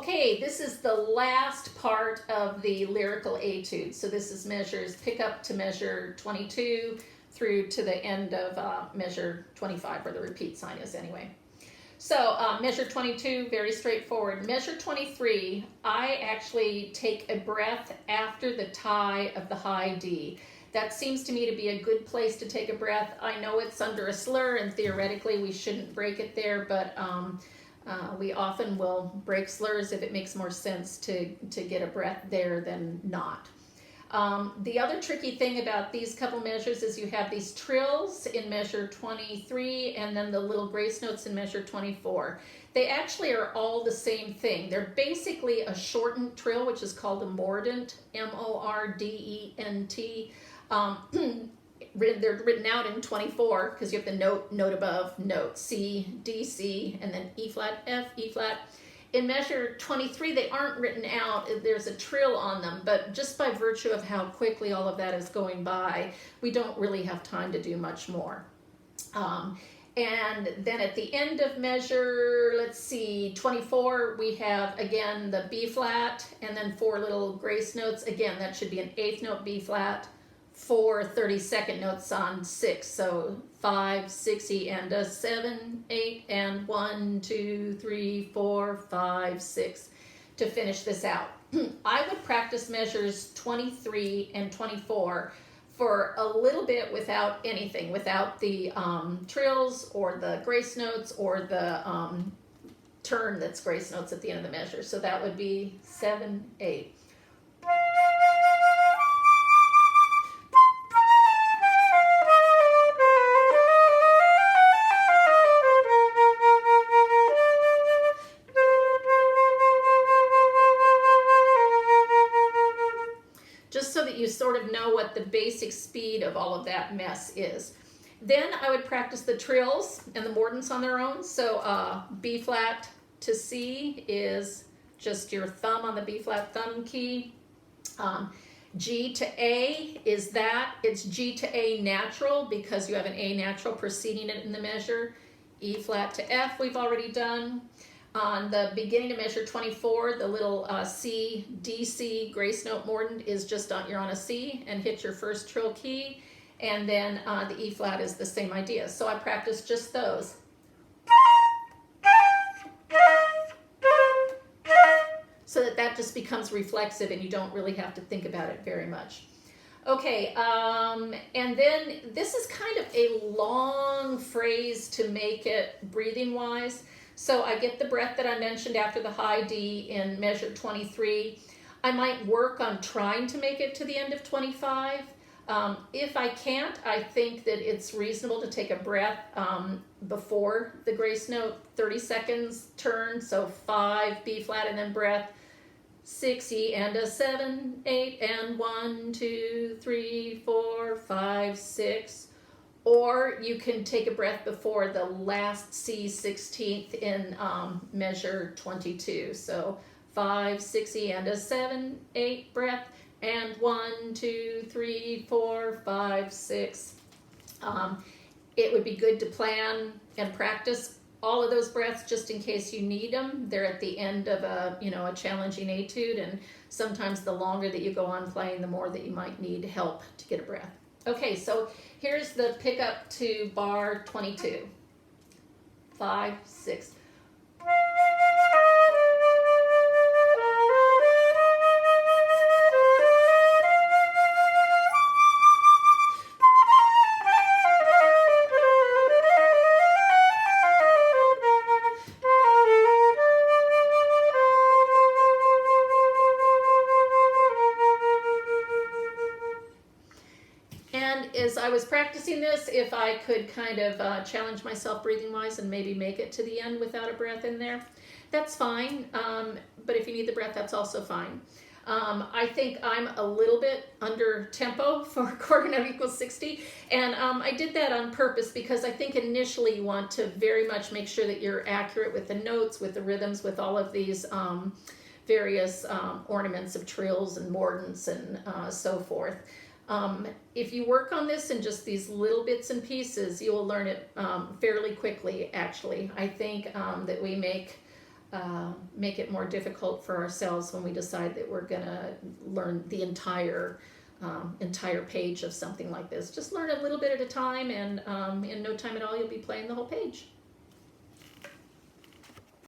Okay, this is the last part of the lyrical etude. So this is measures, pick up to measure 22 through to the end of measure 25, where the repeat sign is anyway. So measure 22, very straightforward. Measure 23, I actually take a breath after the tie of the high D. That seems to me to be a good place to take a breath. I know it's under a slur and theoretically we shouldn't break it there, but we often will break slurs if it makes more sense to get a breath there than not. The other tricky thing about these couple measures is you have these trills in measure 23 and then the little grace notes in measure 24. They actually are all the same thing. They're basically a shortened trill, which is called a mordent, M-O-R-D-E-N-T. They're written out in 24 because you have the note above, note C, D, C, and then E flat, F, E flat. In measure 23, they aren't written out. There's a trill on them, but just by virtue of how quickly all of that is going by, we don't really have time to do much more. And then at the end of measure, let's see, 24, we have, again, the B flat, and then 4 little grace notes. Again, that should be an 8th note B flat, 4 32nd notes on 6. So 5, 6, E, and a 7, 8, and 1, 2, 3, 4, 5, 6 to finish this out. I would practice measures 23 and 24 for a little bit without anything, without the trills or the grace notes or the turn that's grace notes at the end of the measure. So that would be 7, 8. So that you sort of know what the basic speed of all of that mess is. Then I would practice the trills and the mordents on their own. So B flat to C is just your thumb on the B flat thumb key. G to A is that. It's G to A natural because you have an A natural preceding it in the measure. E flat to F we've already done. On the beginning of measure 24, the little C, D, C grace note mordent is just you're on a C and hit your first trill key, and then the E flat is the same idea. So I practice just those. So that just becomes reflexive and you don't really have to think about it very much. Okay, and then this is kind of a long phrase to make it breathing wise. So I get the breath that I mentioned after the high D in measure 23. I might work on trying to make it to the end of 25. If I can't, I think that it's reasonable to take a breath before the grace note, 30 seconds turn, so 5, B flat, and then breath, 6, E, and a 7, 8, and 1, 2, 3, 4, 5, 6. Or you can take a breath before the last C 16th in measure 22. So 5, 6, E, and a 7, 8 breath, and 1, 2, 3, 4, 5, 6. It would be good to plan and practice all of those breaths just in case you need them. They're at the end of a challenging etude, and sometimes the longer that you go on playing, the more that you might need help to get a breath. Okay, so here's the pickup to bar 22. 5, 6. As I was practicing this, if I could kind of challenge myself breathing-wise and maybe make it to the end without a breath in there, that's fine. But if you need the breath, that's also fine. I think I'm a little bit under tempo for quarter note equals 60, and I did that on purpose because I think initially you want to very much make sure that you're accurate with the notes, with the rhythms, with all of these various ornaments of trills and mordents and so forth. If you work on this in just these little bits and pieces, you will learn it fairly quickly, actually. I think that we make make it more difficult for ourselves when we decide that we're going to learn the entire page of something like this. Just learn a little bit at a time, and in no time at all, you'll be playing the whole page.